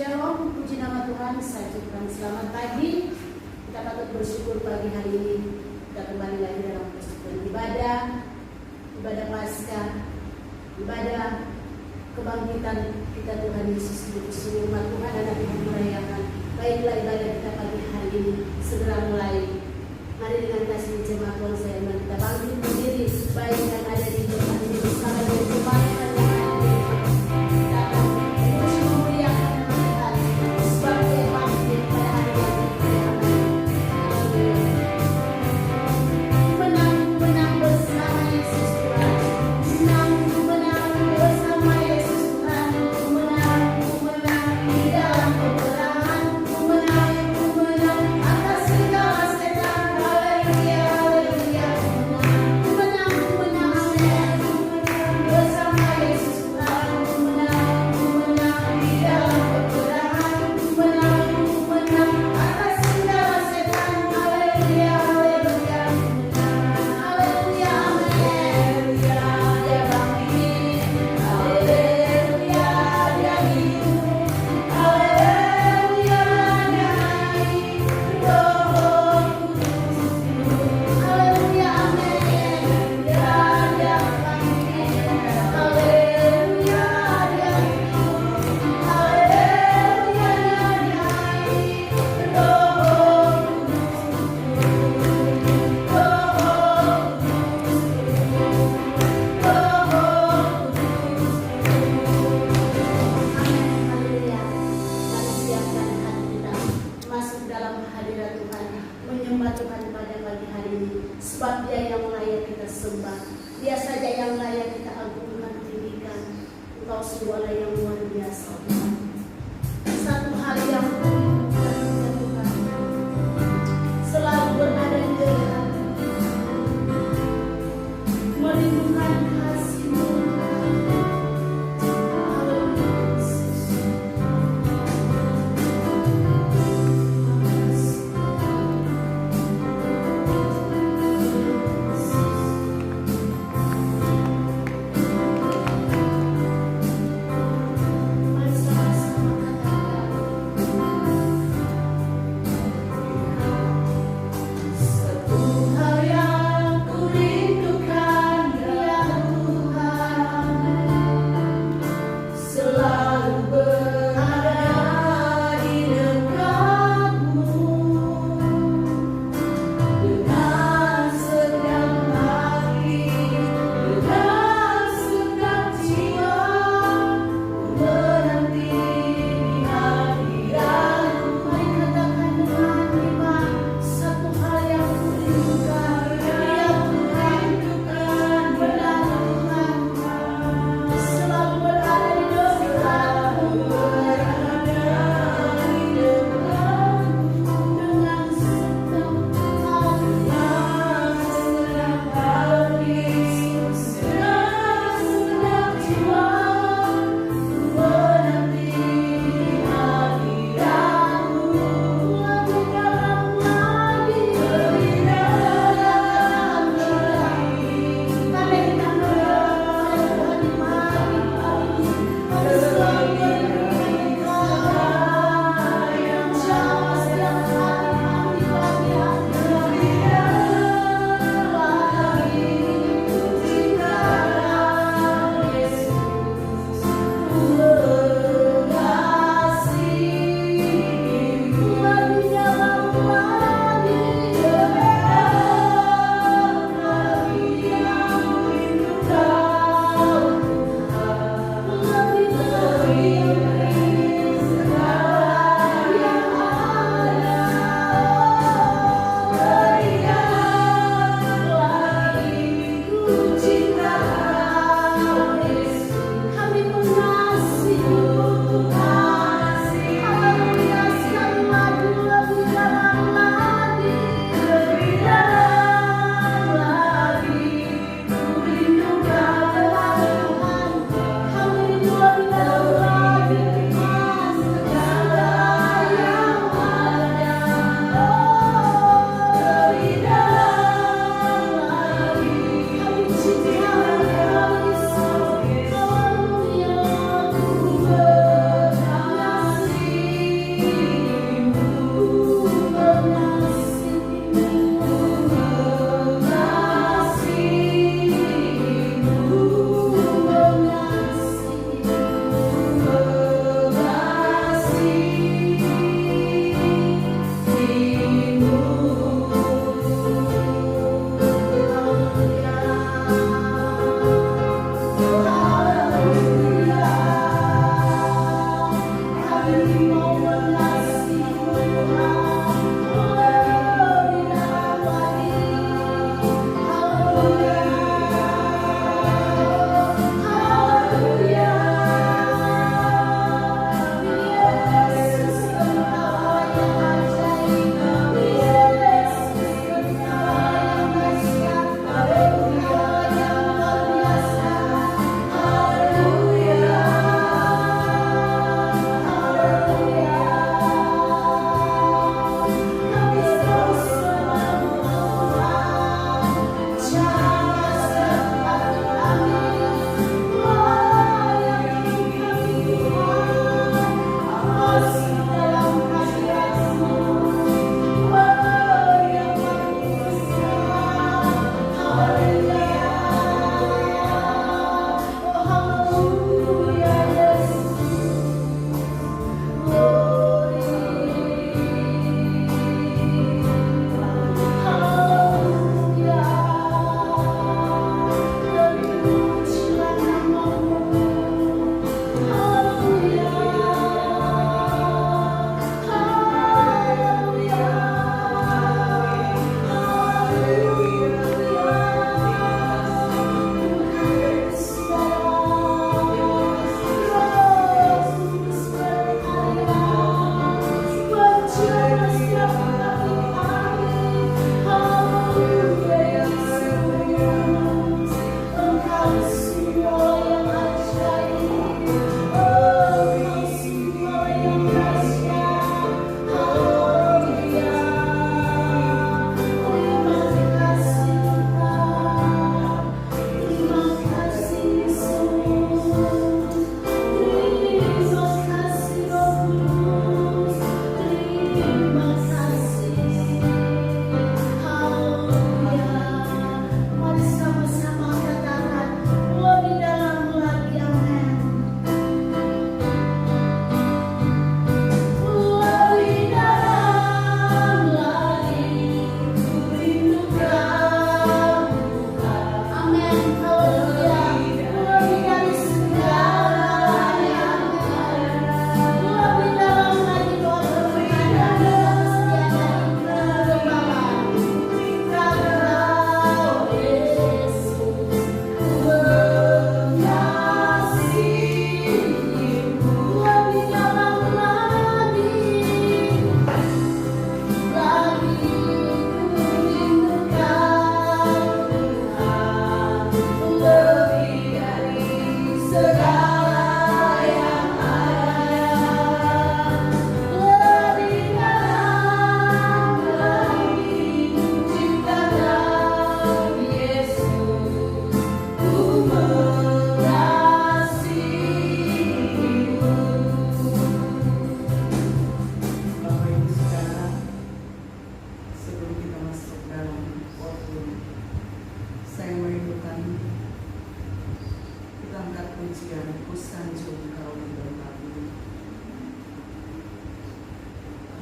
Shalom, puji nama Tuhan, saya ucapkan selamat pagi. Kita patut bersyukur pagi hari ini. Kita kembali lagi dalam persekutuan ibadah Paskah, ibadah kebangkitan kita Tuhan Yesus Kristus. Seluruh umat Tuhan anak Tuhan merayakan. Baiklah ibadah kita pagi hari ini segera mulai. Mari dengan kasih jemaat Tuhan saya kita bangkit berdiri, baik yang ada di tempat ini bersama dengan jemaat yang ada di kita akan terus memuliakan nama Tuhan sebab Dia bangkit pada hari yang menang bersama Yesus Tuhan, menang bersama Yesus Tuhan, menang di dalam peperangan, menang atas segala setan. Haleluya, haleluya, menang bersama Yesus Tuhan, menang di dalam peperangan, menang atas segala setan. Haleluya, haleluya, haleluya, haleluya, Dia bangkit, haleluya, Dia hidup, haleluya, Dia naik, Roh Kudus, haleluya, amin, Dia bangkit, haleluya, Dia hidup, haleluya, Dia naik, Roh Haleluya. Mari siapkan hati kita masuk dalam hadirat Tuhan, menyembah Tuhan pada pagi hari ini. Sebab Dia yang layak kita sembah, Dia saja yang layak kita agungkan, tinggikan. Engkau sungguhlah yang luar biasa Tuhan. Satu hal yang merindukan kita Tuhan, selalu berada di dekat, merindukan kasih-Mu Tuhan. Haleluya, Yesus.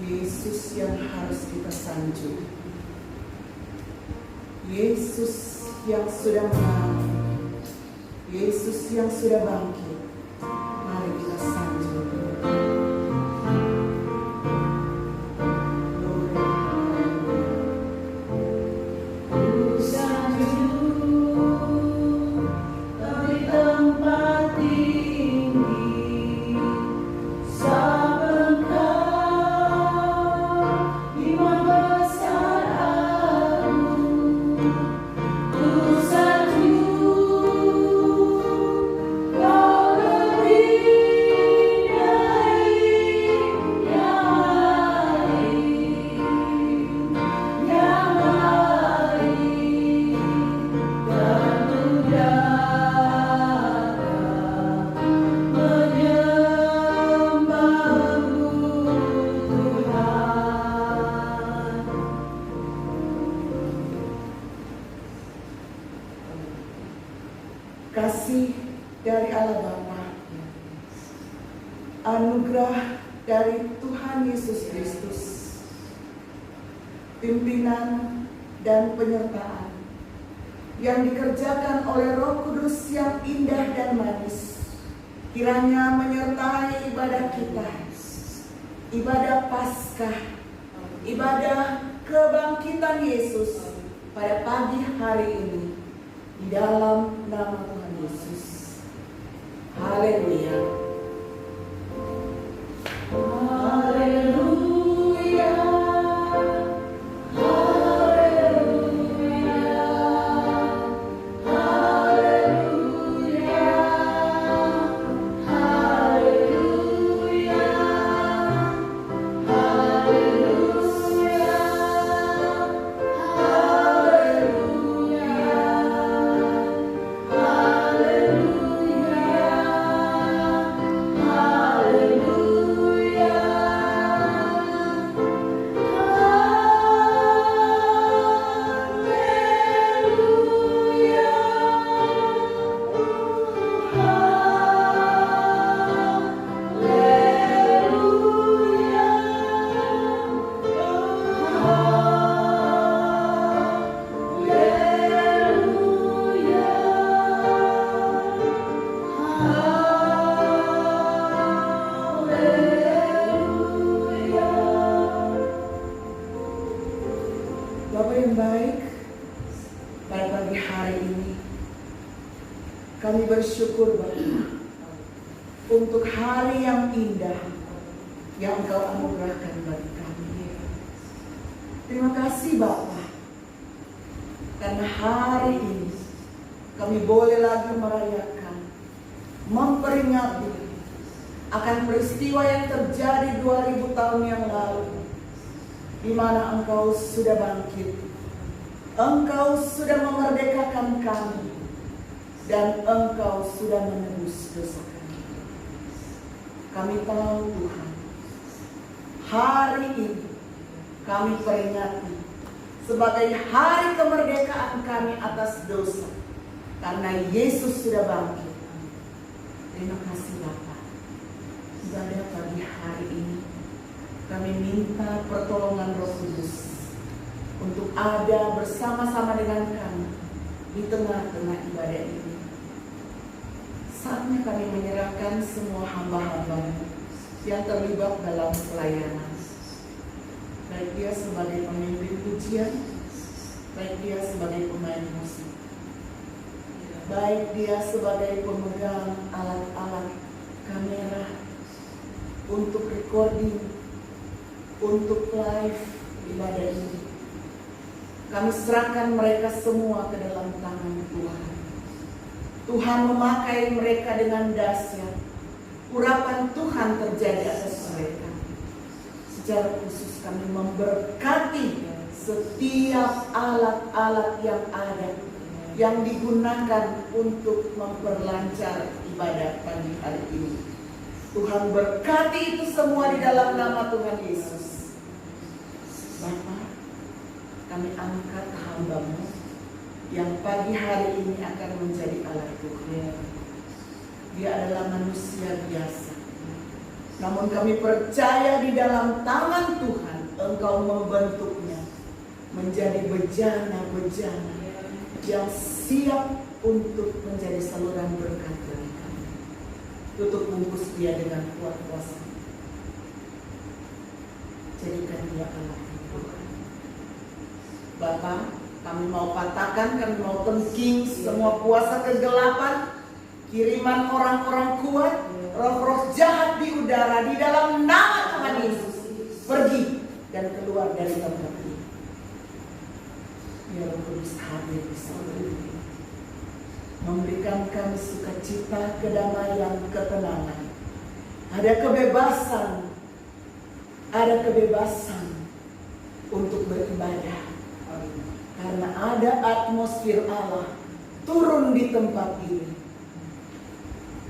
Yesus yang harus kita sanjung, Yesus yang sudah menang, Yesus yang sudah bangkit. Mari kita sanjung. Kasih dari Allah Bapa, anugerah dari Tuhan Yesus Kristus, pimpinan dan penyertaan yang dikerjakan oleh Roh Kudus yang indah dan manis, kiranya menyertai ibadah kita ibadah Paskah, ibadah kebangkitan Yesus pada pagi hari ini di dalam nama Tuhan Yesus. Haleluya. Haleluya. Haleluya. Haleluya. Haleluya. Bapak yang baik, pada pagi hari ini kami bersyukur Bapak untuk hari yang indah yang Engkau anugerahkan bagi kami. Terima kasih Bapak, karena hari ini kami boleh lagi merayakan, memperingati akan peristiwa yang terjadi 2000 tahun yang lalu, di mana Engkau sudah bangkit, Engkau sudah memerdekakan kami, dan Engkau sudah menebus dosa kami. Kami tahu Tuhan, hari ini kami peringati sebagai hari kemerdekaan kami atas dosa, karena Yesus sudah bangkit. Terima kasih Bapak. Ibadah pagi hari ini kami minta pertolongan Roh Kudus untuk ada bersama-sama dengan kami di tengah-tengah ibadah ini. Saatnya kami menyerahkan semua hamba-hamba yang terlibat dalam pelayanan, baik dia sebagai pemimpin pujian, baik dia sebagai pemain musik, baik dia sebagai pemegang alat-alat kamera untuk recording, untuk live ibadah ini. Kami serahkan mereka semua ke dalam tangan Tuhan. Tuhan memakai mereka dengan dahsyat. Urapan Tuhan terjadi atas mereka. Secara khusus kami memberkati setiap alat-alat yang ada, yang digunakan untuk memperlancar ibadah pagi hari ini. Tuhan berkati itu semua di dalam nama Tuhan Yesus. Bapak, kami angkat hamba-Mu yang pagi hari ini akan menjadi alat Tuhan. Dia adalah manusia biasa, namun kami percaya di dalam tangan Tuhan Engkau membentuknya menjadi bejana-bejana yang siap untuk menjadi saluran berkat bagi kami. Tutup bungkus dia dengan kuat kuasa. Jadikan dia alat Tuhan. Bapak, kami mau patahkan, kami mau tengking semua kuasa kegelapan, kiriman orang-orang kuat, roh-roh jahat di udara, di dalam nama Tuhan Yesus. Pergi dan keluar dari tempat ini. Biar Roh Kudus hadir di sana, memberikan kami sukacita, kedamaian, ketenangan. Ada kebebasan untuk beribadah, karena ada atmosfer Allah turun di tempat ini,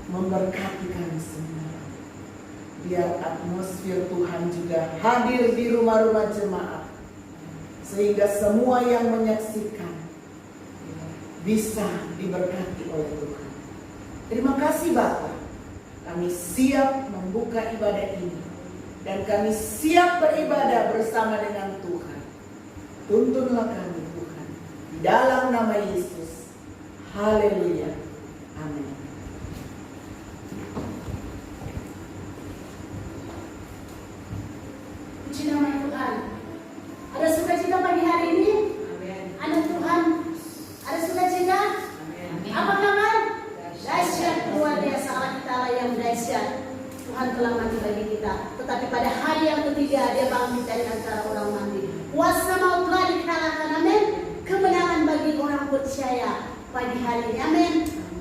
memberkati kami semua. Biar atmosfer Tuhan juga hadir di rumah-rumah jemaat, sehingga semua yang menyaksikan bisa diberkati oleh Tuhan. Terima kasih Bapak. Kami siap membuka ibadah ini, dan kami siap beribadah bersama dengan Tuhan. Tuntunlah kami Tuhan, di dalam nama Yesus. Haleluya. Amin. Puji nama Tuhan. Ada sukacita pagi hari ini? Anak Tuhan, ada sukacita? Apa kabar? Dahsyat, luar biasa. Allah kita Allah yang dahsyat. Tuhan telah mati bagi kita, tetapi pada hari yang ketiga Dia bangkit dari antara orang mati. Kuasa maut telah dikalahkan. Amin. Kemenangan bagi orang percaya pagi hari ini. Amin.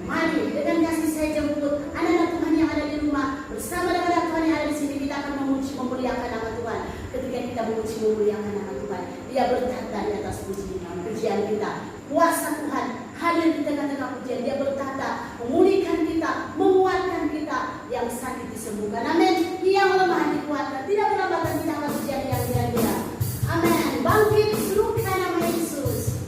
Mari dengan kasih saya jemput anak-anak Tuhan yang ada di rumah bersama dengan anak Tuhan yang ada di sini. Kita akan memuji memuliakan nama Tuhan. Ketika kita memuji memuliakan nama Tuhan, Dia bertahta di atas pujian kita. Kuasa Tuhan hadir di tengah-tengah pujian. Dia bertahta memulihkan kita, menguatkan kita, yang sakit disembuhkan. Amin. Yang lemah dikuatkan. Tidak berlambatan kita akan pujian yang dia. Amin. Bangkit serukan nama Yesus.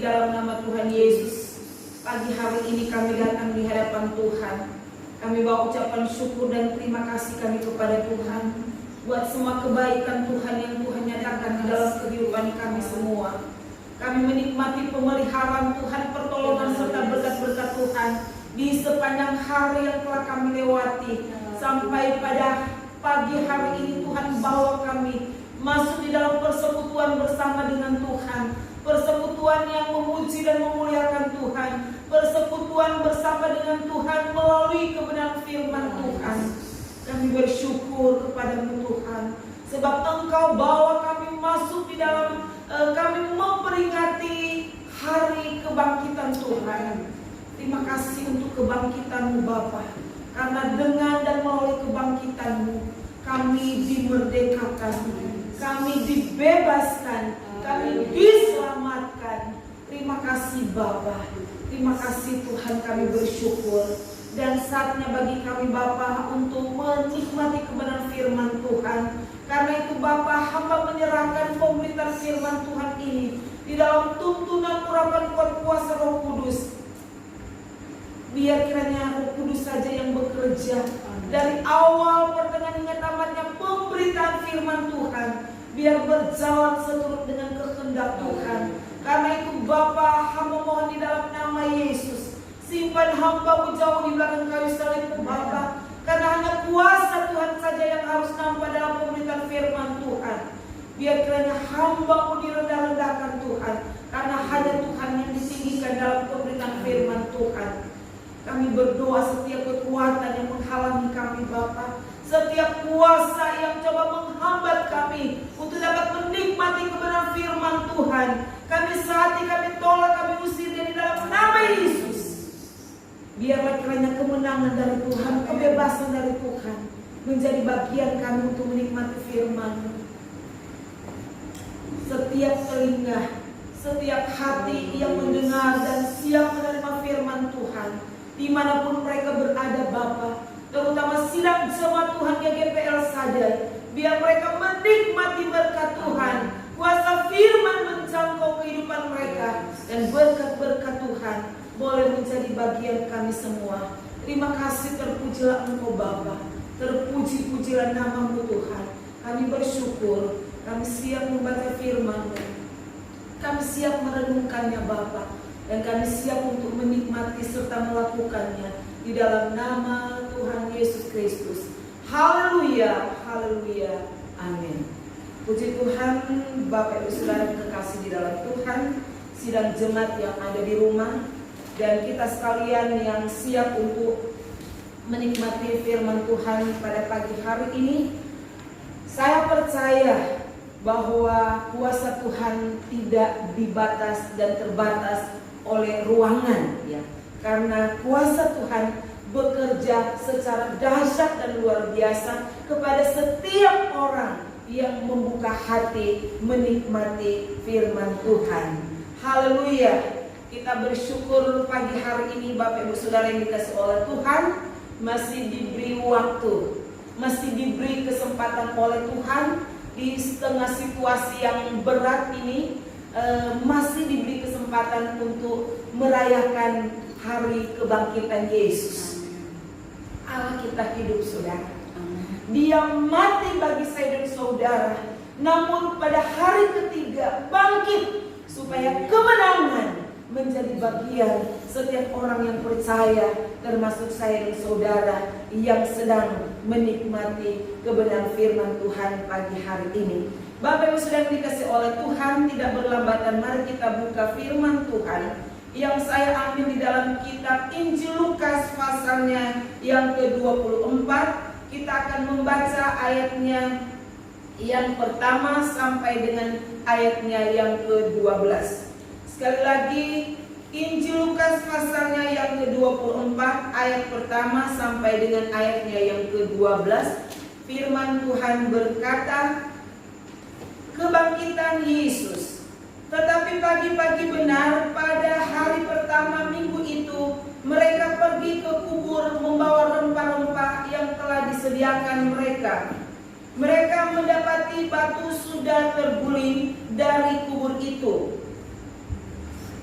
dalam nama Tuhan Yesus, pagi hari ini kami datang di hadapan Tuhan. Kami bawa ucapan syukur dan terima kasih kami kepada Tuhan buat semua kebaikan Tuhan yang Tuhan nyatakan di dalam kehidupan kami semua. Kami menikmati pemeliharaan Tuhan, pertolongan serta berkat-berkat Tuhan di sepanjang hari yang telah kami lewati. Sampai pada pagi hari ini Tuhan bawa kami masuk di dalam persekutuan bersama dengan Tuhan, persekutuan yang memuji dan memuliakan Tuhan, persekutuan bersama dengan Tuhan melalui kebenaran firman Tuhan. Kami bersyukur kepadamu Tuhan, sebab Engkau bawa kami masuk di dalam kami memperingati hari kebangkitan Tuhan. Terima kasih untuk kebangkitan-Mu Bapa, karena dengan dan melalui kebangkitan-Mu kami dimerdekakan, kami dibebaskan, kami diselamatkan. Terima kasih Bapa, terima kasih Tuhan, kami bersyukur. Dan saatnya bagi kami Bapa untuk menikmati kebenaran firman Tuhan. Karena itu Bapa, hamba menyerahkan pemberitaan firman Tuhan ini di dalam tuntunan urapan kuat kuasa Roh Kudus. Biar kiranya Roh Kudus saja yang bekerja dari awal pertengahan hingga tamatnya pemberitaan firman Tuhan, biar berjalan seturut dengan kehendak Tuhan. Karena itu Bapa, hamba mohon di dalam nama Yesus, simpan hamba-Mu jauh di belakang kayu salib-Mu Bapa, karena hanya kuasa Tuhan saja yang harus nampak dalam pemberitaan firman Tuhan. Biar kiranya hamba-Mu direndah-rendahkan Tuhan, karena hanya Tuhan yang ditinggikan dalam pemberitaan firman Tuhan. Kami berdoa setiap kekuatan yang menghalangi kami Bapa, setiap kuasa yang coba menghambat kami untuk dapat menikmati kebenaran firman Tuhan, kami sehati, kami tolak, kami usir dari dalam nama Yesus. Biarlah kiranya kemenangan dari Tuhan, kebebasan dari Tuhan menjadi bagian kami untuk menikmati firman-Mu. Setiap telinga, setiap hati yang mendengar dan siap menerima firman Tuhan, dimanapun mereka berada Bapa, terutama sidang jemaat Tuhan GGPL saja, biar mereka menikmati berkat Tuhan, kuasa firman menjangkau kehidupan mereka, dan berkat-berkat Tuhan boleh menjadi bagian kami semua. Terima kasih, terpujilah Engkau Bapa, terpuji-pujilah nama-Mu Tuhan. Kami bersyukur, kami siap membaca firman-Mu, kami siap merenungkannya Bapa, dan kami siap untuk menikmati serta melakukannya di dalam nama Tuhan Yesus Kristus. Haleluya, haleluya, amin. Puji Tuhan, Bapak Ibu Saudara kekasih di dalam Tuhan, sidang jemaat yang ada di rumah, dan kita sekalian yang siap untuk menikmati firman Tuhan pada pagi hari ini. Saya percaya bahwa kuasa Tuhan tidak dibatas dan terbatas oleh ruangan, ya, karena kuasa Tuhan bekerja secara dahsyat dan luar biasa kepada setiap orang yang membuka hati menikmati firman Tuhan. Haleluya. Kita bersyukur pagi hari ini Bapak Ibu Saudara yang dikasihi oleh Tuhan, masih diberi waktu, masih diberi kesempatan oleh Tuhan di setengah situasi yang berat ini, masih diberi kesempatan untuk merayakan hari kebangkitan Yesus. Allah kita hidup Saudara. Dia mati bagi saya dan saudara, namun pada hari ketiga bangkit supaya kemenangan menjadi bagian setiap orang yang percaya, termasuk saya dan saudara yang sedang menikmati kebenaran firman Tuhan pagi hari ini. Bapak Ibu sedang dikasih oleh Tuhan, tidak berlambatan, mari kita buka firman Tuhan yang saya ambil di dalam kitab Injil Lukas pasalnya yang ke-24. Kita akan membaca ayatnya yang pertama sampai dengan ayatnya yang ke-12. Sekali lagi, Injil Lukas pasalnya yang ke-24 ayat pertama sampai dengan ayatnya yang ke-12. Firman Tuhan berkata, kebangkitan Yesus. Tetapi pagi-pagi benar pada hari pertama minggu itu, mereka pergi ke kubur membawa rempah-rempah yang telah disediakan mereka. Mereka mendapati batu sudah terguling dari kubur itu.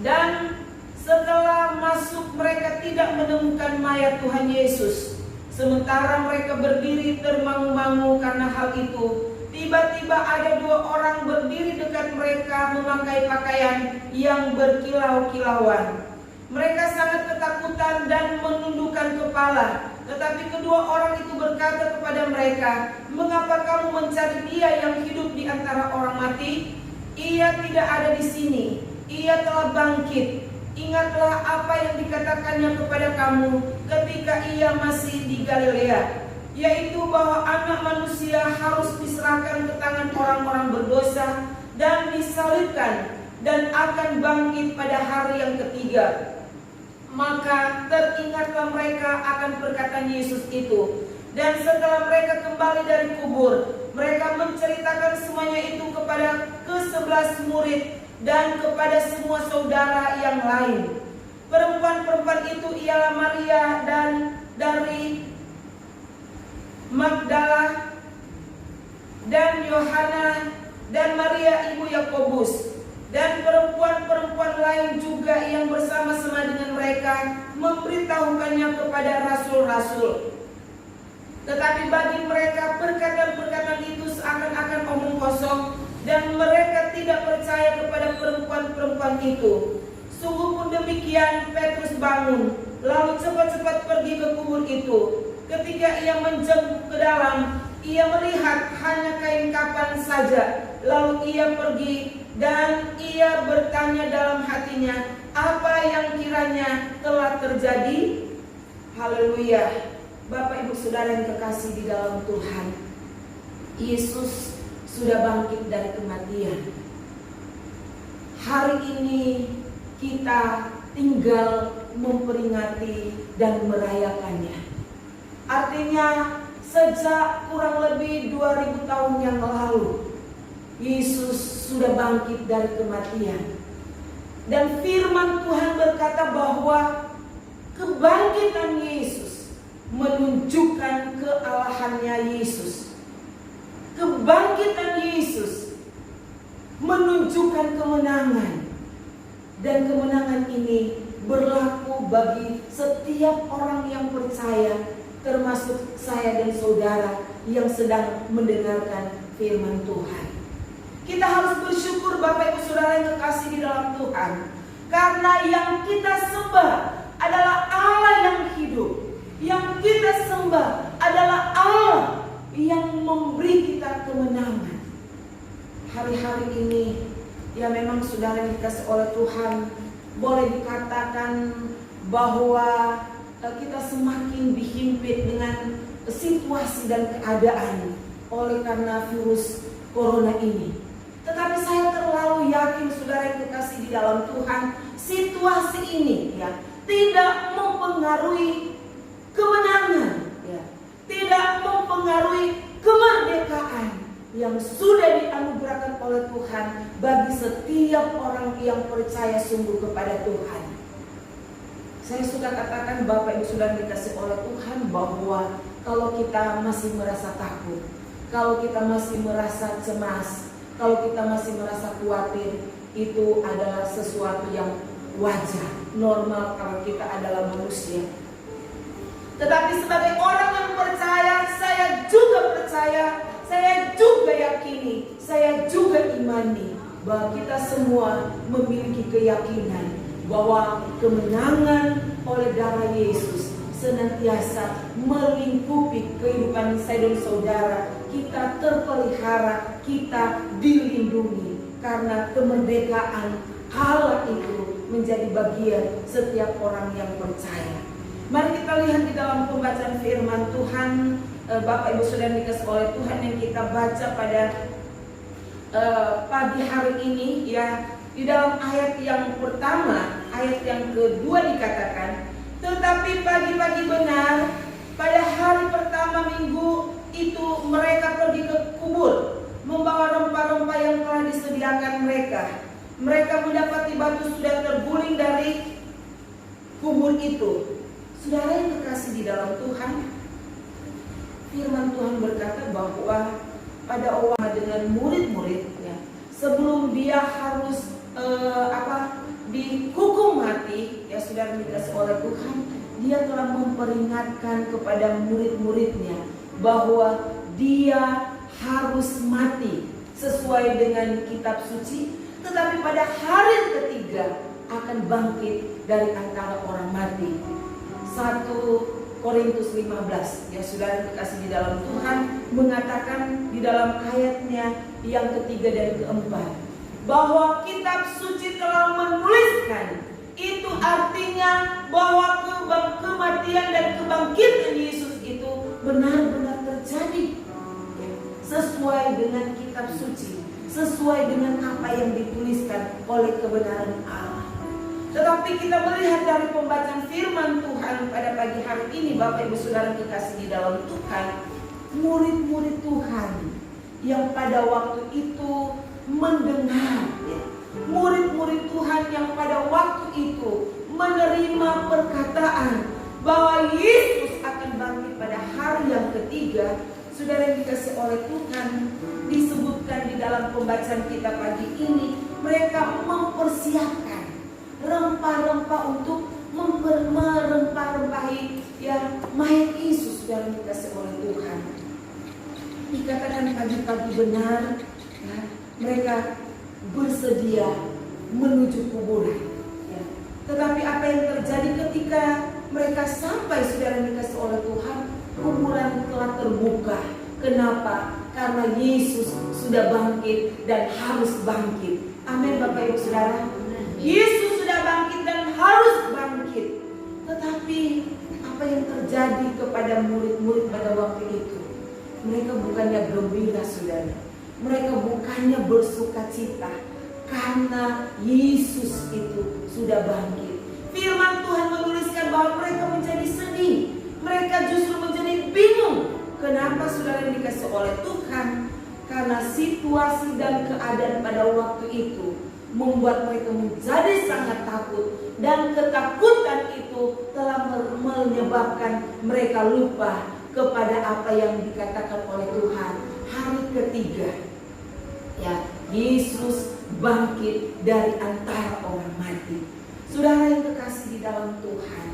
Dan setelah masuk mereka tidak menemukan mayat Tuhan Yesus. Sementara mereka berdiri termangu-mangu karena hal itu, tiba-tiba ada 2 orang berdiri dekat mereka memakai pakaian yang berkilau-kilauan. Mereka sangat ketakutan dan menundukkan kepala. Tetapi kedua orang itu berkata kepada mereka, "Mengapa kamu mencari Dia yang hidup di antara orang mati? Ia tidak ada di sini. Ia telah bangkit. Ingatlah apa yang dikatakannya kepada kamu ketika Ia masih di Galilea, yaitu bahwa Anak Manusia harus diserahkan ke tangan orang-orang berdosa dan disalibkan dan akan bangkit pada hari yang ketiga." Maka teringatlah mereka akan perkataan Yesus itu. Dan setelah mereka kembali dari kubur, mereka menceritakan semuanya itu kepada ke-11 murid dan kepada semua saudara yang lain. Perempuan-perempuan itu ialah Maria dan dari Magdala dan Yohana dan Maria ibu Yakobus, dan perempuan-perempuan lain juga yang bersama-sama dengan mereka memberitahukannya kepada rasul-rasul. Tetapi bagi mereka perkataan-perkataan itu seakan-akan omong kosong, dan mereka tidak percaya kepada perempuan-perempuan itu. Sungguh pun demikian, Petrus bangun, lalu cepat-cepat pergi ke kubur itu. Ketika ia menjenguk ke dalam, ia melihat hanya kain kapan saja. Lalu ia pergi dan ia bertanya dalam hatinya, apa yang kiranya telah terjadi? Haleluya. Bapak Ibu Saudara yang kekasih di dalam Tuhan, Yesus sudah bangkit dari kematian. Hari ini kita tinggal memperingati dan merayakannya. Artinya sejak kurang lebih 2000 tahun yang lalu, Yesus sudah bangkit dari kematian. Dan firman Tuhan berkata bahwa kebangkitan Yesus menunjukkan kealahannya Yesus. Kebangkitan Yesus menunjukkan kemenangan. Dan kemenangan ini berlaku bagi setiap orang yang percaya, termasuk saya dan saudara yang sedang mendengarkan firman Tuhan. Kita harus bersyukur Bapak Ibu Saudara yang kekasih di dalam Tuhan, karena yang kita sembah adalah Allah yang hidup. Yang kita sembah adalah Allah yang memberi kita kemenangan. Hari-hari ini, ya memang saudara yang dikasih oleh Tuhan, boleh dikatakan bahwa kita semakin dihimpit dengan situasi dan keadaan oleh karena virus corona ini. Tetapi saya terlalu yakin saudara yang kekasih di dalam Tuhan, situasi ini ya tidak mempengaruhi kemenangan, ya, tidak mempengaruhi kemerdekaan yang sudah dianugerahkan oleh Tuhan bagi setiap orang yang percaya sungguh kepada Tuhan. Saya suka katakan Bapak Ibu sudah dikasih oleh Tuhan bahwa kalau kita masih merasa takut, kalau kita masih merasa cemas, kalau kita masih merasa khawatir, itu adalah sesuatu yang wajar, normal kalau kita adalah manusia. Tetapi sebagai orang yang percaya, saya juga percaya, saya juga yakini, saya juga imani bahwa kita semua memiliki keyakinan bahwa kemenangan oleh darah Yesus senantiasa melingkupi kehidupan saya dan saudara. Kita terpelihara, kita dilindungi, karena kemerdekaan Allah itu menjadi bagian setiap orang yang percaya. Mari kita lihat di dalam pembacaan firman Tuhan, Bapak Ibu Saudara dikasih oleh Tuhan, yang kita baca pada pagi hari ini, ya, di dalam ayat yang pertama, ayat yang kedua dikatakan, tetapi pagi-pagi benar pada hari pertama minggu itu mereka pergi ke kubur membawa rempah-rempah yang telah disediakan mereka. Mereka mendapati batu sudah terguling dari kubur itu. Saudara yang terkasih di dalam Tuhan, firman Tuhan berkata bahwa pada orang dengan murid-murid, ya, sebelum dia harus saudara dikasih oleh Tuhan, dia telah memperingatkan kepada murid-muridnya bahwa dia harus mati sesuai dengan kitab suci, tetapi pada hari ketiga akan bangkit dari antara orang mati. 1 Korintus 15 yang saudara dikasih di dalam Tuhan mengatakan di dalam ayatnya yang ketiga dan keempat bahwa kitab suci telah menuliskan, itu artinya bahwa kematian dan kebangkitan Yesus itu benar-benar terjadi sesuai dengan kitab suci, sesuai dengan apa yang dituliskan oleh kebenaran Allah. Tetapi kita melihat dari pembacaan firman Tuhan pada pagi hari ini, Bapak Ibu Saudara dikasih di dalam Tuhan, murid-murid Tuhan yang pada waktu itu mendengar, ya, murid-murid Tuhan yang pada waktu itu menerima perkataan bahwa Yesus akan bangkit pada hari yang ketiga. Saudara yang dikasih oleh Tuhan, disebutkan di dalam pembacaan kita pagi ini, mereka mempersiapkan rempah-rempah untuk merempah-rempahi ya mayat Yesus, saudara yang dikasih oleh Tuhan. Dikatakan pagi-pagi benar, ya, mereka bersedia menuju kuburan. Ya. Tetapi apa yang terjadi ketika mereka sampai, saudara yang dikasih oleh Tuhan, kuburan telah terbuka. Kenapa? Karena Yesus sudah bangkit dan harus bangkit. Amin, Bapak Ibu Saudara. Yesus sudah bangkit dan harus bangkit. Tetapi apa yang terjadi kepada murid-murid pada waktu itu? Mereka bukannya gembira, saudara. Mereka bukannya bersuka cita karena Yesus itu sudah bangkit. Firman Tuhan menuliskan bahwa mereka menjadi sedih. Mereka justru menjadi bingung. Kenapa, saudara yang dikasih oleh Tuhan? Karena situasi dan keadaan pada waktu itu membuat mereka menjadi sangat takut, dan ketakutan itu telah menyebabkan mereka lupa kepada apa yang dikatakan oleh Tuhan. Hari ketiga, ya, Yesus bangkit dari antara orang mati. Saudara yang kekasih di dalam Tuhan,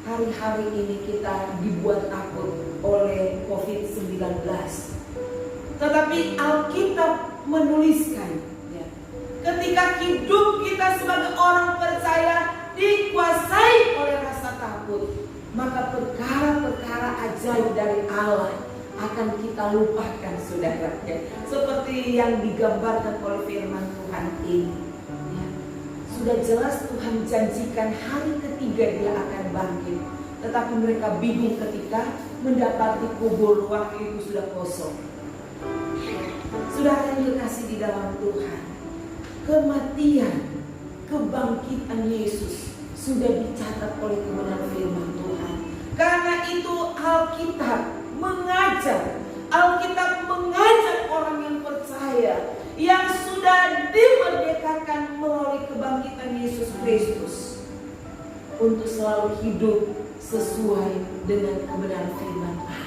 hari-hari ini kita dibuat takut oleh COVID-19. Tetapi Alkitab menuliskan, ketika hidup kita sebagai orang percaya dikuasai oleh rasa takut, maka perkara-perkara ajaib dari Allah akan kita lupakan, saudara. Seperti yang digambarkan oleh firman Tuhan ini. Sudah jelas Tuhan janjikan hari ketiga dia akan bangkit. Tetapi mereka bingung ketika mendapati kubur waktu itu sudah kosong. Saudara yang dikasih di dalam Tuhan, kematian, kebangkitan Yesus sudah dicatat oleh kebenaran firman Tuhan. Karena itu Alkitab mengajak orang yang percaya, yang sudah dimerdekakan melalui kebangkitan Yesus Kristus, untuk selalu hidup sesuai dengan kebenaran firman Allah.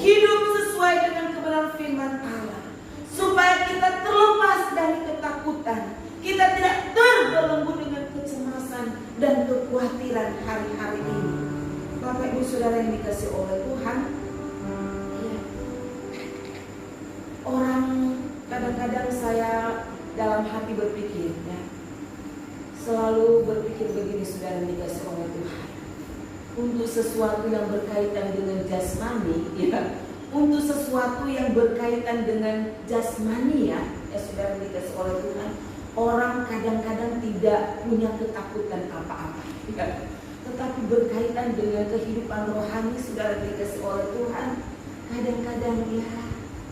Hidup sesuai dengan kebenaran firman Allah, supaya kita terlepas dari ketakutan, kita tidak terbelenggu dengan kecemasan dan kekhawatiran hari-hari ini. Bapak Ibu Saudara yang dikasih oleh Tuhan, orang kadang-kadang saya dalam hati berpikir, ya, selalu berpikir begini, saudara yang dikasih oleh Tuhan, untuk sesuatu yang berkaitan dengan jasmani, ya, untuk sesuatu yang berkaitan dengan jasmani, ya saudara yang dikasih oleh Tuhan, orang kadang-kadang tidak punya ketakutan apa-apa, ya. Tetapi berkaitan dengan kehidupan rohani, saudara yang dikasih oleh Tuhan, kadang-kadang ya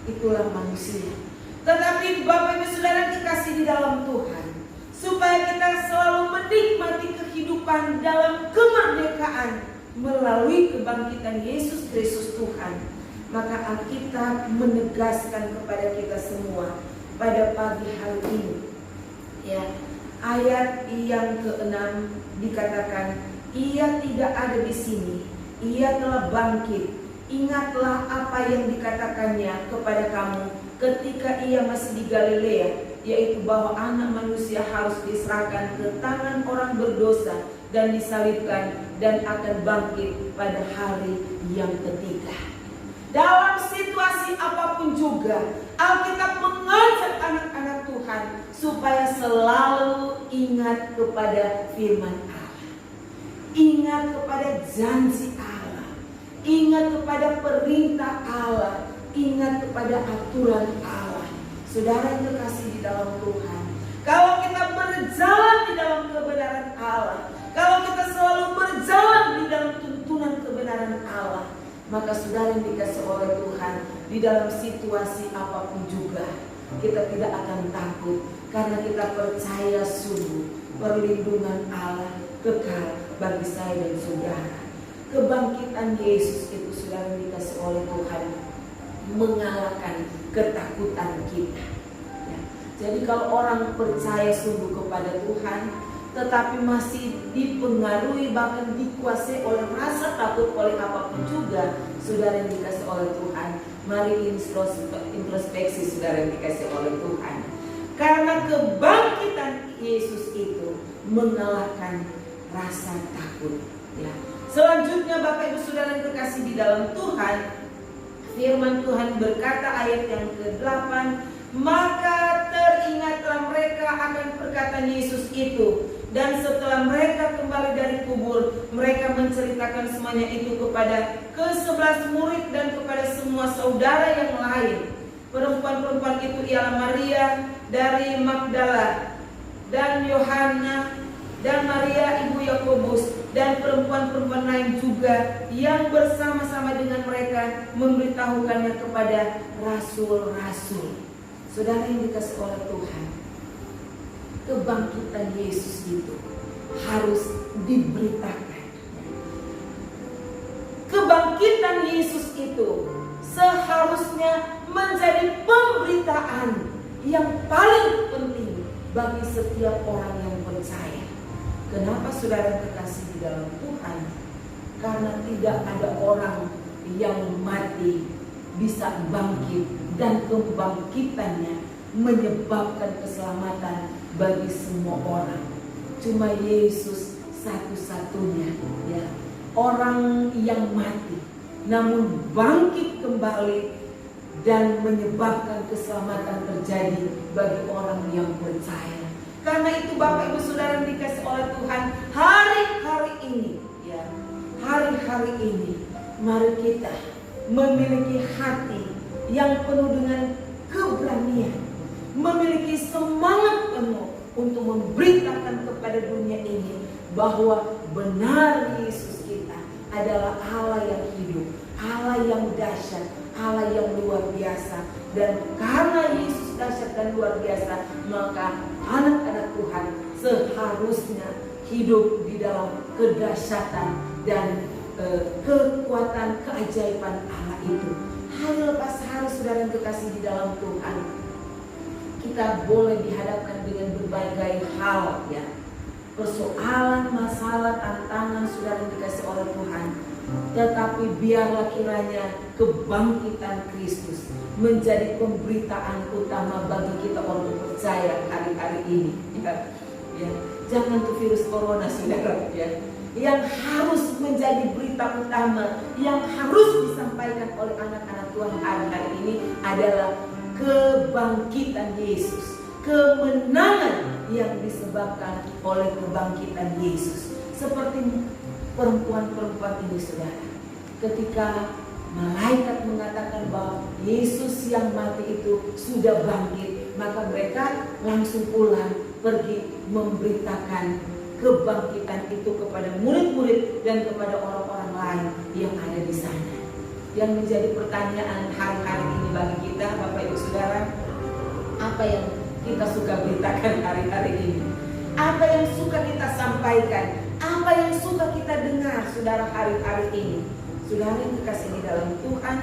itulah manusia. Tetapi Bapak Ibu Saudara dikasih di dalam Tuhan, supaya kita selalu menikmati kehidupan dalam kemerdekaan melalui kebangkitan Yesus Kristus Tuhan. Maka Alkitab menegaskan kepada kita semua pada pagi hari ini, ya, ayat yang ke-6 dikatakan, ia tidak ada di sini, ia telah bangkit. Ingatlah apa yang dikatakannya kepada kamu ketika ia masih di Galilea, yaitu bahwa anak manusia harus diserahkan ke tangan orang berdosa dan disalibkan dan akan bangkit pada hari yang ketiga. Dalam situasi apapun juga, Alkitab mengajak anak-anak Tuhan supaya selalu ingat kepada firman Allah, ingat kepada janji Allah, ingat kepada perintah Allah, ingat kepada aturan Allah. Saudara yang terkasih di dalam Tuhan, kalau kita berjalan di dalam kebenaran Allah, kalau kita selalu berjalan di dalam tuntunan kebenaran Allah, maka saudara yang dikasih oleh Tuhan, di dalam situasi apapun juga kita tidak akan takut, karena kita percaya sungguh perlindungan Allah kekal bagi saya dan saudara. Kebangkitan Yesus itu, saudara yang dikasih oleh Tuhan, mengalahkan ketakutan kita. Ya. Jadi kalau orang percaya sungguh kepada Tuhan, tetapi masih dipengaruhi bahkan dikuasai oleh rasa takut oleh apapun juga, saudara yang dikasih oleh Tuhan, mari introspeksi saudara yang dikasih oleh Tuhan. Karena kebangkitan Yesus itu mengalahkan rasa takut. Ya. Selanjutnya Bapak Ibu Saudara yang terkasih di dalam Tuhan, firman Tuhan berkata ayat yang ke-8, maka teringatlah mereka akan perkataan Yesus itu, dan setelah mereka kembali dari kubur, mereka menceritakan semuanya itu kepada ke-11 murid dan kepada semua saudara yang lain. Perempuan-perempuan itu ialah Maria dari Magdala dan Yohana dan Maria ibu Yakobus dan perempuan-perempuan lain juga yang bersama-sama dengan mereka memberitahukannya kepada rasul-rasul. Saudara yang dikasih oleh Tuhan, kebangkitan Yesus itu harus diberitakan. Kebangkitan Yesus itu seharusnya menjadi pemberitaan yang paling penting bagi setiap orang yang percaya. Kenapa saudara terkasih di dalam Tuhan? Karena tidak ada orang yang mati bisa bangkit, dan kebangkitannya menyebabkan keselamatan bagi semua orang. Cuma Yesus satu-satunya, ya, orang yang mati namun bangkit kembali dan menyebabkan keselamatan terjadi bagi orang yang percaya. Karena itu Bapak Ibu Saudara yang dikasih oleh Tuhan, hari-hari ini, ya, hari-hari ini mari kita memiliki hati yang penuh dengan keberanian, memiliki semangat penuh untuk memberitakan kepada dunia ini bahwa benar Yesus kita adalah Allah yang hidup, Allah yang dahsyat, Allah yang luar biasa. Dan karena Yesus dahsyat dan luar biasa, maka anak-anak Tuhan seharusnya hidup di dalam kedahsyatan dan kekuatan keajaiban Allah itu. Hari lepas hari saudara yang terkasih di dalam Tuhan, kita boleh dihadapkan dengan berbagai hal, ya, persoalan, masalah, tantangan saudara yang dikasih oleh Tuhan. Tetapi biarlah kiranya kebangkitan Kristus menjadi pemberitaan utama bagi kita orang percaya hari-hari ini. Ya. Jangan tuh virus corona saudara, ya, yang harus menjadi berita utama, yang harus disampaikan oleh anak-anak Tuhan hari-hari ini adalah kebangkitan Yesus, kemenangan yang disebabkan oleh kebangkitan Yesus. Seperti perempuan-perempuan ini saudara, ketika malaikat mengatakan bahwa Yesus yang mati itu sudah bangkit, maka mereka langsung pulang pergi memberitakan kebangkitan itu kepada murid-murid dan kepada orang-orang lain yang ada di sana. Yang menjadi pertanyaan hari-hari ini bagi kita Bapak Ibu Saudara, apa yang kita suka beritakan hari-hari ini? Apa yang suka kita sampaikan? Apa yang suka kita dengar saudara hari-hari ini? Saudara yang dikasih di dalam Tuhan,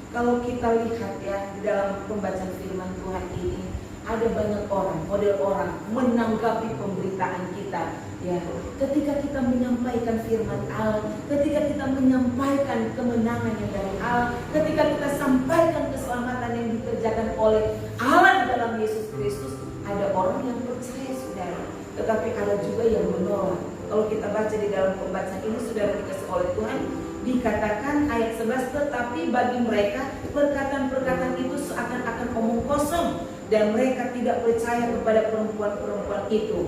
kalau kita lihat ya di dalam pembacaan firman Tuhan ini, ada banyak orang, model orang menanggapi pemberitaan kita. Ya, ketika kita menyampaikan firman Allah, ketika kita menyampaikan kemenangan yang dari Allah, ketika kita sampaikan keselamatan yang dikerjakan oleh Allah di dalam Yesus Kristus, ada orang yang percaya saudara, tetapi ada juga yang menolak. Kalau kita baca di dalam pembacaan ini saudara dikasih oleh Tuhan, dikatakan ayat 11, tetapi bagi mereka perkataan-perkataan itu seakan-akan omong kosong dan mereka tidak percaya kepada perempuan-perempuan itu.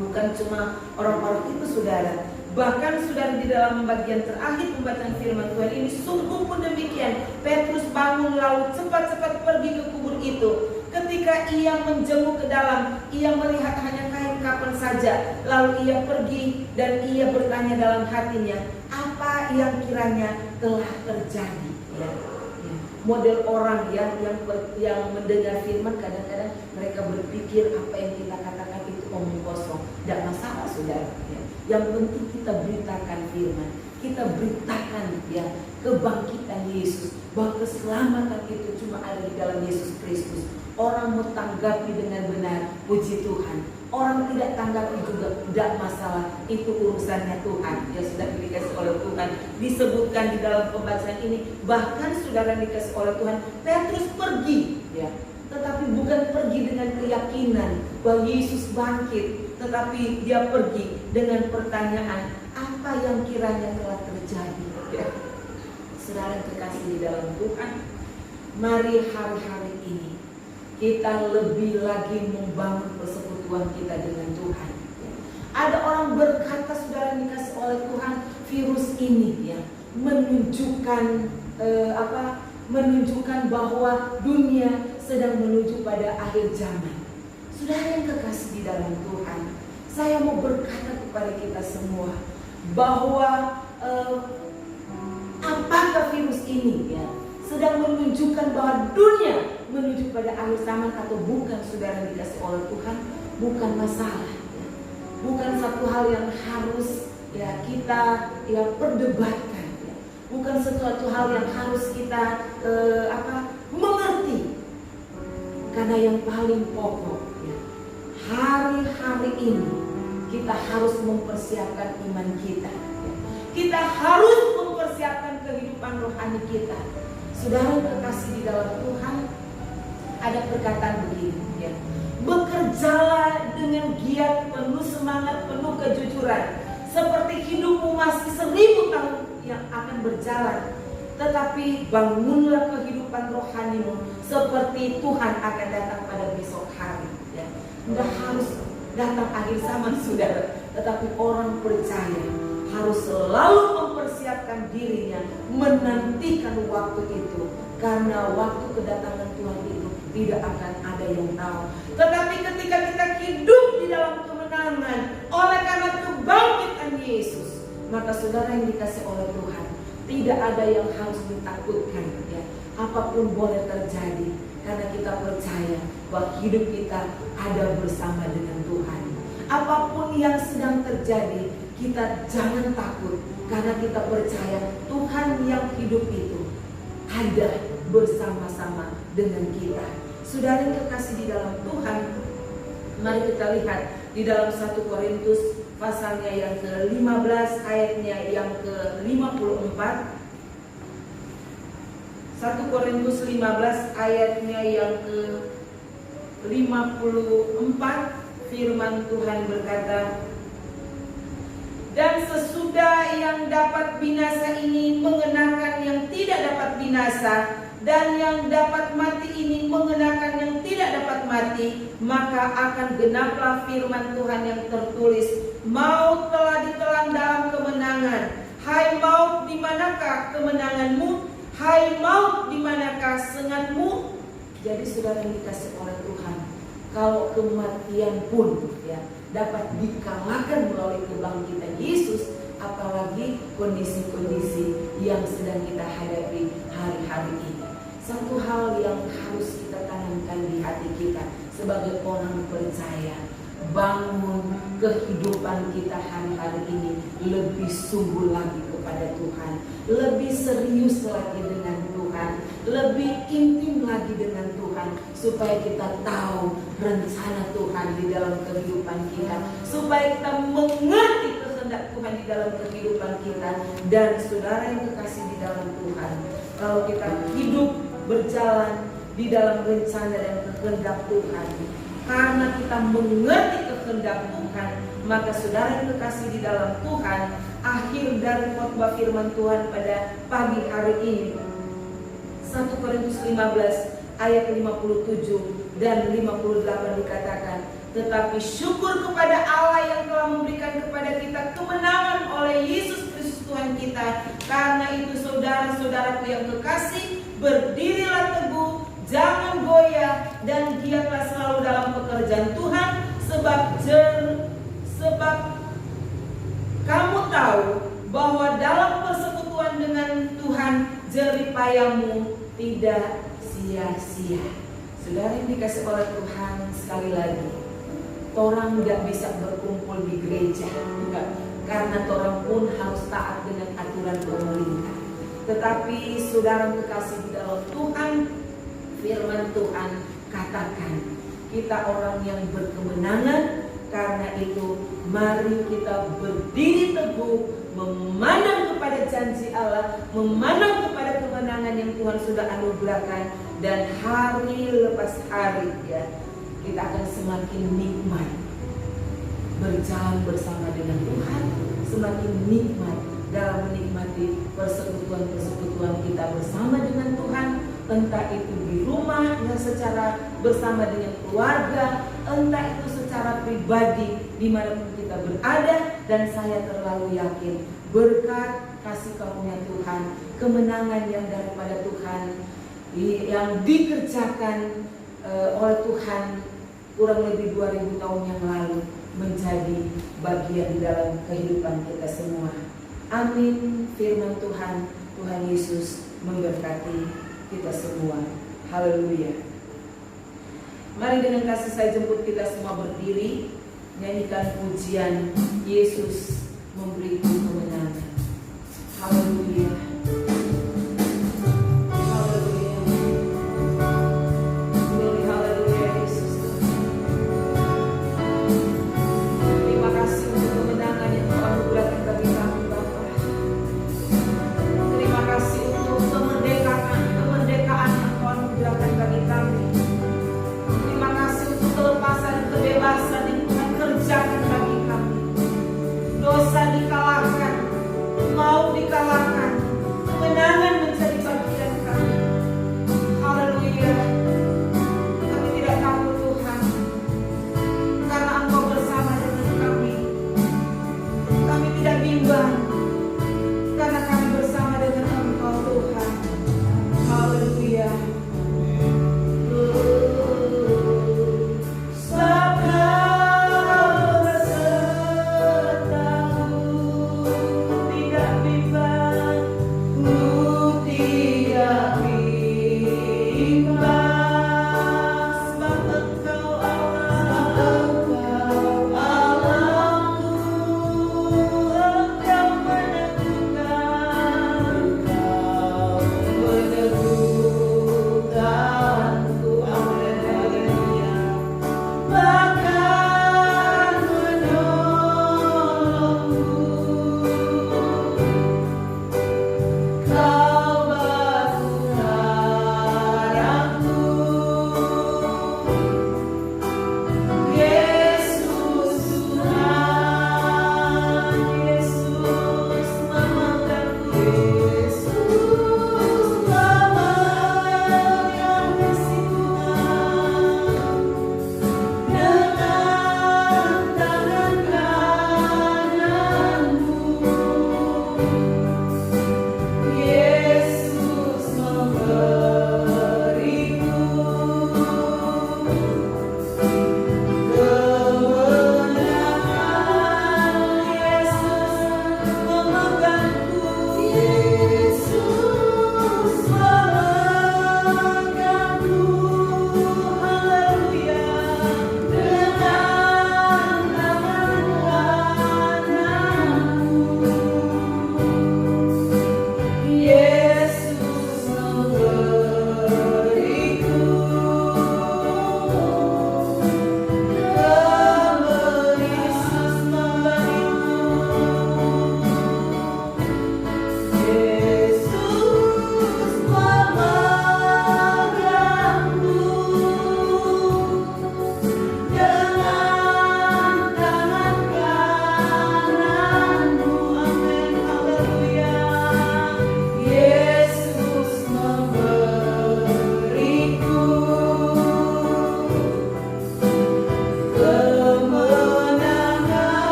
Bukan cuma orang-orang itu saudara, bahkan saudara di dalam bagian terakhir pembacaan firman Tuhan ini sungguh pun demikian. Petrus bangun lalu cepat-cepat pergi ke kubur itu. Ketika ia menjenguk ke dalam, ia melihat hanya kain kapan saja. Lalu ia pergi dan ia bertanya dalam hatinya, apa yang kiranya telah terjadi. Model orang yang mendengar firman kadang-kadang mereka berpikir apa yang kita katakan itu omong kosong. Tidak masalah saudara. Yang penting kita beritakan firman, kita beritakan kebangkitan Yesus, bahwa keselamatan itu cuma ada di dalam Yesus Kristus. Orang mau tanggapi dengan benar, puji Tuhan. Orang tidak tanggapi juga tidak masalah, itu urusannya Tuhan. Yang sudah dikasih oleh Tuhan disebutkan di dalam pembacaan ini. Bahkan saudara dikasih oleh Tuhan, Petrus pergi, tetapi bukan pergi dengan keyakinan bahwa Yesus bangkit, tetapi dia pergi dengan pertanyaan, apa yang kiranya telah terjadi. Saudara terkasih di dalam Tuhan, mari hari-hari ini kita lebih lagi membangun persekutuan kita dengan Tuhan. Ada orang berkata saudara dikasih oleh Tuhan, virus ini menunjukkan menunjukkan bahwa dunia sedang menuju pada akhir zaman. Saudara yang kekasih di dalam Tuhan, saya mau berkata kepada kita semua bahwa apakah virus ini sedang menunjukkan bahwa dunia menuju pada akhir zaman atau bukan, saudara dikasih oleh Tuhan, bukan masalah, bukan satu hal yang harus kita perdebatkan, bukan sesuatu hal yang harus kita mengerti, karena yang paling pokok hari-hari ini kita harus mempersiapkan iman kita, kita harus mempersiapkan kehidupan rohani kita. Saudara terkasih di dalam Tuhan, ada perkataan begini, bekerjalah dengan giat, penuh semangat, penuh kejujuran, seperti hidupmu masih 1000 tahun yang akan berjalan. Tetapi bangunlah kehidupan rohanimu seperti Tuhan akan datang pada besok hari. Tidak harus datang akhir zaman saudara, tetapi orang percaya harus selalu mempersiapkan dirinya, menantikan waktu itu, karena waktu kedatangan Tuhan itu tidak akan ada yang tahu. Tetapi ketika kita hidup di dalam kemenangan oleh karena kebangkitan Yesus, maka saudara yang dikasih oleh Tuhan, tidak ada yang harus ditakutkan. Apapun boleh terjadi, karena kita percaya bahwa hidup kita ada bersama dengan Tuhan. Apapun yang sedang terjadi, kita jangan takut, karena kita percaya Tuhan yang hidup itu ada bersama-sama dengan kita. Saudara yang terkasih di dalam Tuhan, mari kita lihat di dalam 1 Korintus pasalnya yang ke-15 ayatnya yang ke-54. 1 Korintus 15 ayatnya yang ke-54, firman Tuhan berkata, dan sesudah yang dapat binasa ini mengenakan yang tidak dapat binasa, dan yang dapat mati ini mengenakan yang tidak dapat mati, maka akan genaplah firman Tuhan yang tertulis, maut telah ditelan dalam kemenangan. Hai maut, di manakah kemenanganmu? Hai maut, di manakah sengatmu? Jadi saudara yang dikasih oleh Tuhan, kalau kematian pun dapat dikalahkan melalui kebangkitan Yesus, apalagi kondisi-kondisi yang sedang kita hadapi hari-hari ini. Satu hal yang harus kita tanamkan di hati kita sebagai orang percaya, bangun kehidupan kita hari-hari ini lebih sungguh lagi kepada Tuhan, lebih serius lagi dengan Tuhan, lebih intim lagi dengan Tuhan, supaya kita tahu rencana Tuhan di dalam kehidupan kita, supaya kita mengerti kehendak Tuhan di dalam kehidupan kita. Dan saudara yang kekasih di dalam Tuhan, kalau kita hidup berjalan di dalam rencana dan kehendak Tuhan, karena kita mengerti kehendak Tuhan, maka saudara yang kekasih di dalam Tuhan, akhir dari khotbah firman Tuhan pada pagi hari ini 1 Korintus 15 ayat 57 dan 58 dikatakan, tetapi syukur kepada Allah yang telah memberikan kepada kita kemenangan oleh Yesus Kristus Tuhan kita. Karena itu saudara-saudaraku yang kekasih, berdirilah teguh, jangan goyah, dan giatlah selalu dalam pekerjaan Tuhan, sebab kamu tahu bahwa dalam persekutuan dengan Tuhan jerih payahmu tidak sia-sia. Saudara yang dikasih oleh Tuhan, sekali lagi, orang nggak bisa berkumpul di gereja, enggak, karena orang pun harus taat dengan aturan pemerintah. Tetapi saudara yang kekasih di dalam Tuhan, firman Tuhan katakan, kita orang yang berkemenangan. Karena itu mari kita berdiri teguh, memandang kepada janji Allah, memandang kepada kemenangan yang Tuhan sudah anugerahkan, dan hari lepas hari ya, kita akan semakin nikmat berjalan bersama dengan Tuhan, semakin nikmat dalam menikmati persekutuan-persekutuan kita bersama dengan Tuhan, entah itu di rumah ya, secara bersama dengan keluarga, entah itu secara pribadi dimanapun kita berada. Dan saya terlalu yakin berkat kasih karunia Tuhan, kemenangan yang daripada Tuhan yang dikerjakan oleh Tuhan kurang lebih 2000 tahun yang lalu menjadi bagian dalam kehidupan kita semua. Amin. Firman Tuhan, Tuhan Yesus memberkati kita semua. Haleluya. Mari dengan kasih saya jemput kita semua berdiri, nyanyikan pujian Yesus memberiku kemenangan. Haleluya. Haleluya. Glory, haleluya Yesus. Terima kasih untuk kemenangan yang Tuhan berikan bagi kami Bapa. Terima kasih untuk kemerdekaan yang Tuhan berikan bagi kami. Terima kasih untuk kelepasan, kebebasan yang Tuhan kerjakan bagi kami. Dosa dikalahkan, maut dikalahkan, kemenangan menjadi bagian kami. Haleluya. Kami tidak takut Tuhan, karena Engkau bersama dengan kami. Kami tidak bimbang, karena kami bersama dengan Engkau Tuhan. Haleluya. Tidak bimbang.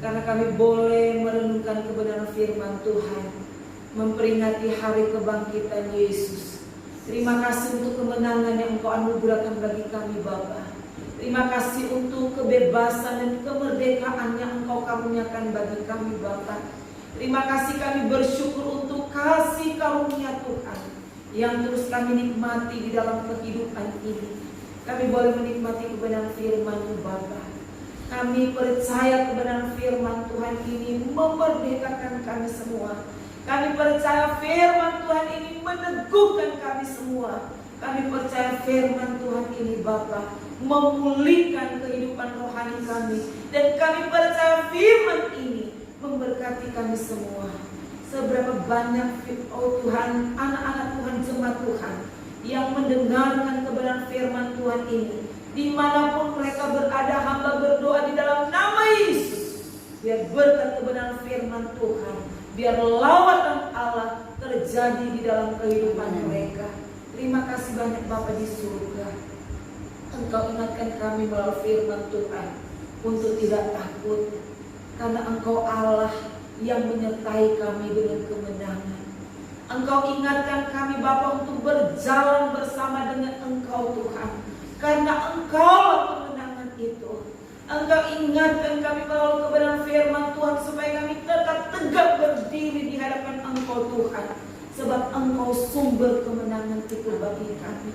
karena kami boleh merenungkan kebenaran firman Tuhan, memperingati hari kebangkitan Yesus. Terima kasih untuk kemenangan yang Engkau anugerahkan bagi kami Bapa. Terima kasih untuk kebebasan dan kemerdekaan yang Engkau karuniakan bagi kami Bapa. Terima kasih, kami bersyukur untuk kasih karunia Tuhan yang terus kami nikmati di dalam kehidupan ini. Kami boleh menikmati kebenaran firman-Mu Bapa. Kami percaya kebenaran firman Tuhan ini memerdekakan kami semua. Kami percaya firman Tuhan ini meneguhkan kami semua. Kami percaya firman Tuhan ini Bapa memulihkan kehidupan rohani kami. Dan kami percaya firman ini memberkati kami semua. Seberapa banyak Tuhan, anak-anak Tuhan, jemaat Tuhan yang mendengarkan kebenaran firman Tuhan ini, dimanapun mereka berada, hamba berdoa di dalam nama Yesus, biar berkat kebenaran firman Tuhan, biar lawatan Allah terjadi di dalam kehidupan mereka. Terima kasih banyak Bapa di surga. Engkau ingatkan kami melalui firman Tuhan untuk tidak takut, karena Engkau Allah yang menyertai kami dengan kemenangan. Engkau ingatkan kami Bapa untuk berjalan bersama dengan Engkau Tuhan, karena Engkau kemenangan itu. Engkau ingatkan kami melalui kebenaran firman Tuhan supaya kami tetap tegak berdiri di hadapan Engkau Tuhan, sebab Engkau sumber kemenangan itu bagi kami.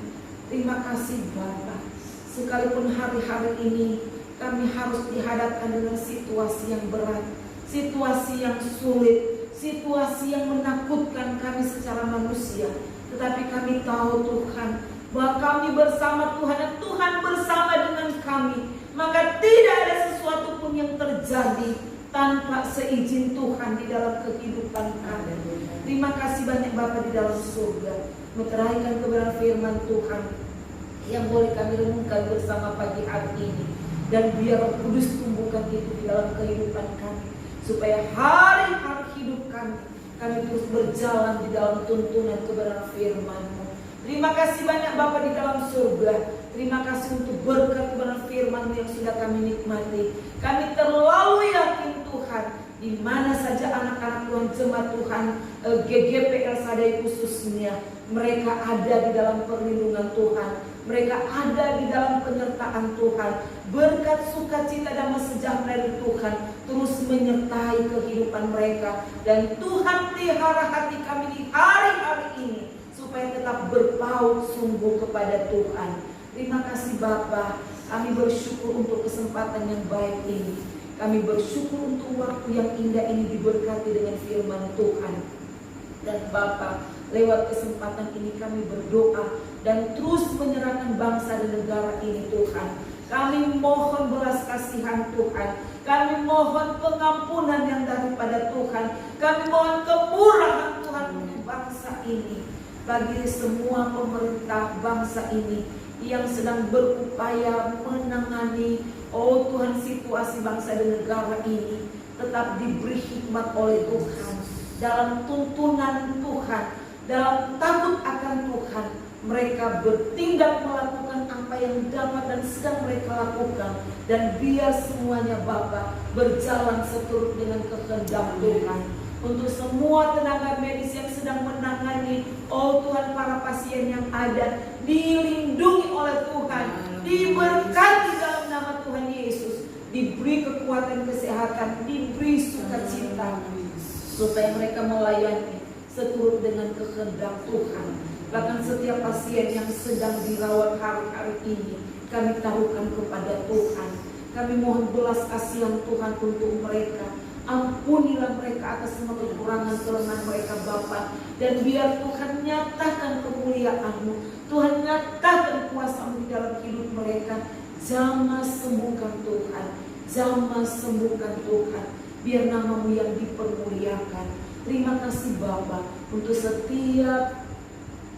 Terima kasih Bapa. Sekalipun hari-hari ini kami harus dihadapkan dengan situasi yang berat, situasi yang sulit, situasi yang menakutkan kami secara manusia, tetapi kami tahu Tuhan bahwa kami bersama Tuhan dan Tuhan bersama dengan kami. Maka tidak ada sesuatu pun yang terjadi tanpa seizin Tuhan di dalam kehidupan kami. Terima kasih banyak Bapa di dalam surga, meteraikan kebenaran firman Tuhan yang boleh kami renungkan bersama pagi hari ini. Dan biar Roh Kudus tumbuhkan itu di dalam kehidupan kami, supaya hari-hari hidup kami terus berjalan di dalam tuntunan kebenaran firman-Mu. Terima kasih banyak Bapa di dalam surga. Terima kasih untuk berkat kebenaran firman-Mu yang sudah kami nikmati. Kami terlalu yakin Tuhan, di mana saja anak-anak Tuhan, jemaat Tuhan, GGP El Shaddai khususnya, mereka ada di dalam perlindungan Tuhan. Mereka ada di dalam penyertaan Tuhan. Berkat sukacita dan sejahtera dari Tuhan terus menyertai kehidupan mereka. Dan Tuhan pelihara hati kami di hari-hari ini supaya tetap berpaut sungguh kepada Tuhan. Terima kasih Bapa. Kami bersyukur untuk kesempatan yang baik ini. Kami bersyukur untuk waktu yang indah ini diberkati dengan firman Tuhan. Dan Bapa, lewat kesempatan ini kami berdoa dan terus menyerahkan bangsa dan negara ini Tuhan. Kami mohon belas kasihan Tuhan. Kami mohon pengampunan yang daripada Tuhan. Kami mohon kemurahan Tuhan untuk bangsa ini. Bagi semua pemerintah bangsa ini yang sedang berupaya menangani Tuhan situasi bangsa dan negara ini, tetap diberi hikmat oleh Tuhan. Dalam tuntunan Tuhan, dalam takut akan Tuhan, mereka bertindak melakukan apa yang dapat dan sedang mereka lakukan. Dan biar semuanya Bapa berjalan seturut dengan kehendak Tuhan. Untuk semua tenaga medis yang sedang menangani Tuhan para pasien yang ada, dilindungi oleh Tuhan, diberkati dalam nama Tuhan Yesus, diberi kekuatan kesehatan, diberi sukacita, supaya mereka melayani seturut dengan kehendak Tuhan. Bahkan setiap pasien yang sedang dirawat hari-hari ini, kami taruhkan kepada Tuhan. Kami mohon belas kasihan Tuhan untuk mereka. Ampunilah mereka atas semua kekurangan kelemahan mereka Bapa. Dan biar Tuhan nyatakan kemuliaan-Mu, Tuhan nyatakan kuasa-Mu di dalam hidup mereka. Jamah sembuhkan Tuhan, jamah sembuhkan Tuhan. Biar nama-Mu yang dipermuliakan. Terima kasih Bapa untuk setiap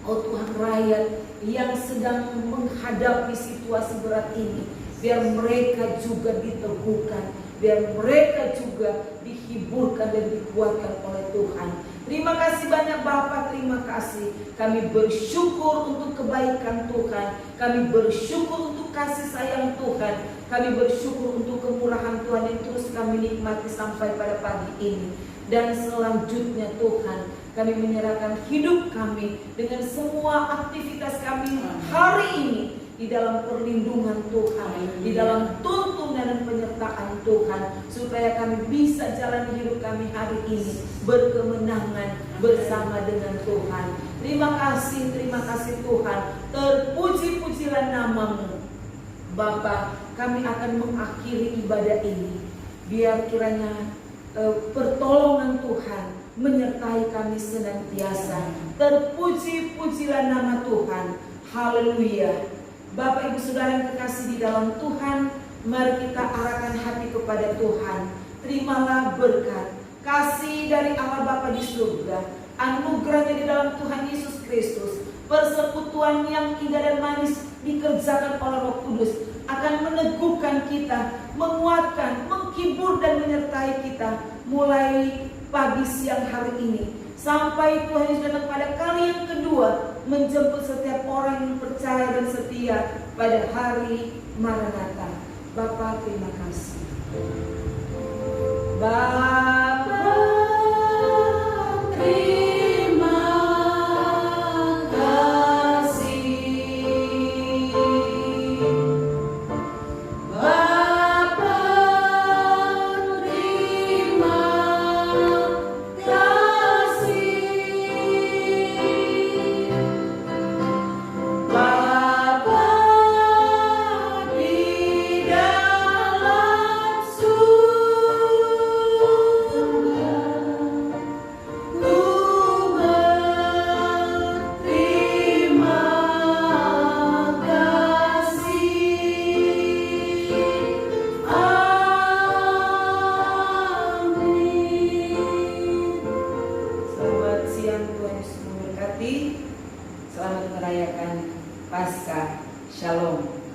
Tuhan rakyat yang sedang menghadapi situasi berat ini. Biar mereka juga diteguhkan, biar mereka juga dihiburkan dan dikuatkan oleh Tuhan. Terima kasih banyak Bapa, terima kasih. Kami bersyukur untuk kebaikan Tuhan. Kami bersyukur untuk kasih sayang Tuhan. Kami bersyukur untuk kemurahan Tuhan yang terus kami nikmati sampai pada pagi ini. Dan selanjutnya Tuhan, kami menyerahkan hidup kami dengan semua aktivitas kami hari ini di dalam perlindungan Tuhan, di dalam tuntunan dan penyertaan Tuhan, supaya kami bisa jalan hidup kami hari ini berkemenangan bersama dengan Tuhan. Terima kasih Tuhan. Terpuji-pujilah nama-Mu. Bapa, kami akan mengakhiri ibadah ini. Biar kiranya pertolongan Tuhan menyertai kami senantiasa. Terpuji-pujilah nama Tuhan. Haleluya. Bapak Ibu Saudara yang kekasih di dalam Tuhan, mari kita arahkan hati kepada Tuhan. Terimalah berkat, kasih dari Allah Bapa di surga, anugerahnya di dalam Tuhan Yesus Kristus, persekutuan yang indah dan manis dikerjakan oleh Roh Kudus akan meneguhkan kita, menguatkan, menghibur dan menyertai kita mulai pagi siang hari ini sampai Tuhan Yesus datang pada kali yang kedua, menjemput setiap orang yang percaya dan setia pada hari Maranatha. Bapa, terima kasih. Bapa, terima kasih. Bapa, terima kasih. Bapa di dalam surga, ku berterima kasih. Amin. Selamat siang, Tuhan Yesus memberkati. Selamat merayakan Paskah. Shalom.